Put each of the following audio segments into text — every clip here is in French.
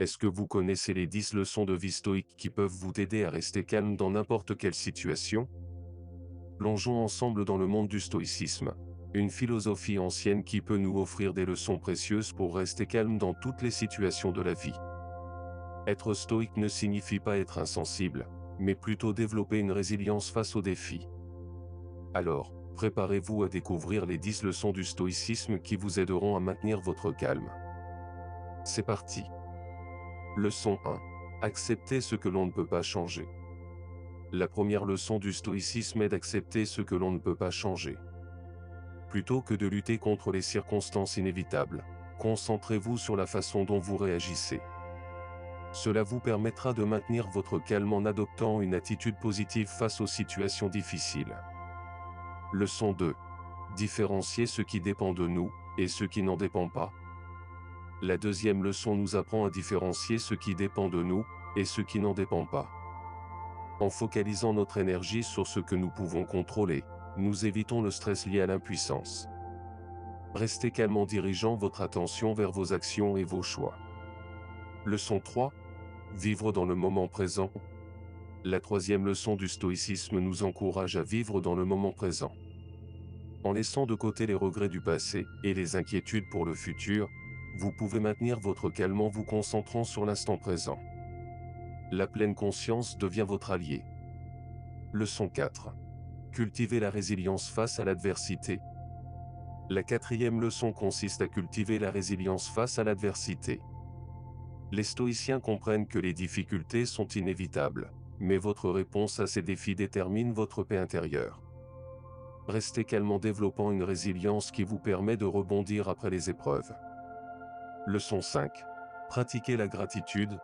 Est-ce que vous connaissez les 10 leçons de vie stoïque qui peuvent vous aider à rester calme dans n'importe quelle situation? Plongeons ensemble dans le monde du stoïcisme, une philosophie ancienne qui peut nous offrir des leçons précieuses pour rester calme dans toutes les situations de la vie. Être stoïque ne signifie pas être insensible, mais plutôt développer une résilience face aux défis. Alors, préparez-vous à découvrir les 10 leçons du stoïcisme qui vous aideront à maintenir votre calme. C'est parti. Leçon 1. Accepter ce que l'on ne peut pas changer. La première leçon du stoïcisme est d'accepter ce que l'on ne peut pas changer. Plutôt que de lutter contre les circonstances inévitables, concentrez-vous sur la façon dont vous réagissez. Cela vous permettra de maintenir votre calme en adoptant une attitude positive face aux situations difficiles. Leçon 2. Différencier ce qui dépend de nous et ce qui n'en dépend pas. La deuxième leçon nous apprend à différencier ce qui dépend de nous et ce qui n'en dépend pas. En focalisant notre énergie sur ce que nous pouvons contrôler, nous évitons le stress lié à l'impuissance. Restez calme en dirigeant votre attention vers vos actions et vos choix. Leçon 3. Vivre dans le moment présent. La troisième leçon du stoïcisme nous encourage à vivre dans le moment présent. En laissant de côté les regrets du passé et les inquiétudes pour le futur, vous pouvez maintenir votre calme en vous concentrant sur l'instant présent. La pleine conscience devient votre allié. Leçon 4. Cultiver la résilience face à l'adversité. La quatrième leçon consiste à cultiver la résilience face à l'adversité. Les stoïciens comprennent que les difficultés sont inévitables, mais votre réponse à ces défis détermine votre paix intérieure. Restez calme en développant une résilience qui vous permet de rebondir après les épreuves. Leçon 5. Pratiquer la gratitude.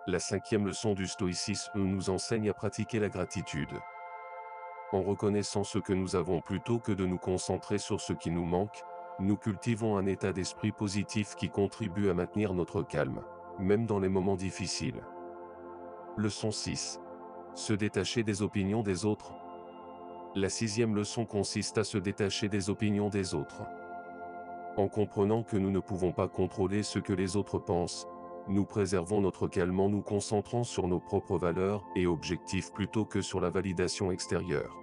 La cinquième leçon du stoïcisme nous enseigne à pratiquer la gratitude. En reconnaissant ce que nous avons plutôt que de nous concentrer sur ce qui nous manque, nous cultivons un état d'esprit positif qui contribue à maintenir notre calme, même dans les moments difficiles. Leçon 6. Se détacher des opinions des autres. La sixième leçon consiste à se détacher des opinions des autres. En comprenant que nous ne pouvons pas contrôler ce que les autres pensent, nous préservons notre calme en nous concentrant sur nos propres valeurs et objectifs plutôt que sur la validation extérieure.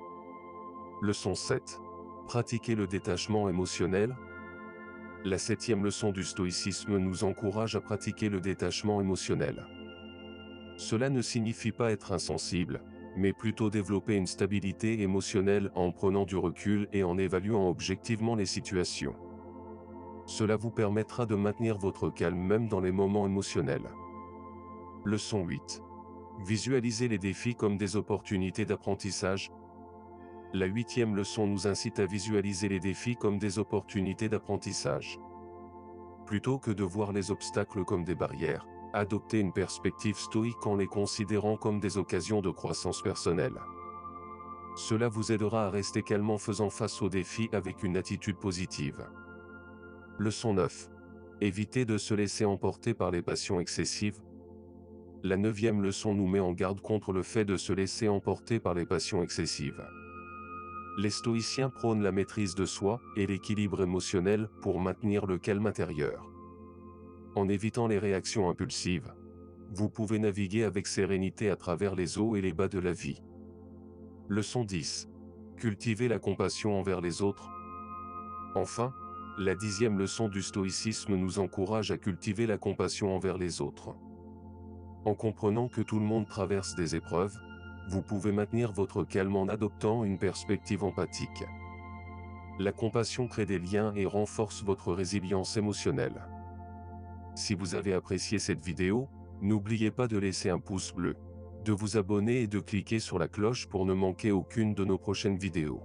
Leçon 7. Pratiquer le détachement émotionnel. La septième leçon du stoïcisme nous encourage à pratiquer le détachement émotionnel. Cela ne signifie pas être insensible, mais plutôt développer une stabilité émotionnelle en prenant du recul et en évaluant objectivement les situations. Cela vous permettra de maintenir votre calme même dans les moments émotionnels. Leçon 8. Visualiser les défis comme des opportunités d'apprentissage. La huitième leçon nous incite à visualiser les défis comme des opportunités d'apprentissage. Plutôt que de voir les obstacles comme des barrières, adoptez une perspective stoïque en les considérant comme des occasions de croissance personnelle. Cela vous aidera à rester calme en faisant face aux défis avec une attitude positive. Leçon 9. Évitez de se laisser emporter par les passions excessives. La neuvième leçon nous met en garde contre le fait de se laisser emporter par les passions excessives. Les stoïciens prônent la maîtrise de soi et l'équilibre émotionnel pour maintenir le calme intérieur. En évitant les réactions impulsives, vous pouvez naviguer avec sérénité à travers les hauts et les bas de la vie. Leçon 10. Cultiver la compassion envers les autres. Enfin, la 10e leçon du stoïcisme nous encourage à cultiver la compassion envers les autres. En comprenant que tout le monde traverse des épreuves, vous pouvez maintenir votre calme en adoptant une perspective empathique. La compassion crée des liens et renforce votre résilience émotionnelle. Si vous avez apprécié cette vidéo, n'oubliez pas de laisser un pouce bleu, de vous abonner et de cliquer sur la cloche pour ne manquer aucune de nos prochaines vidéos.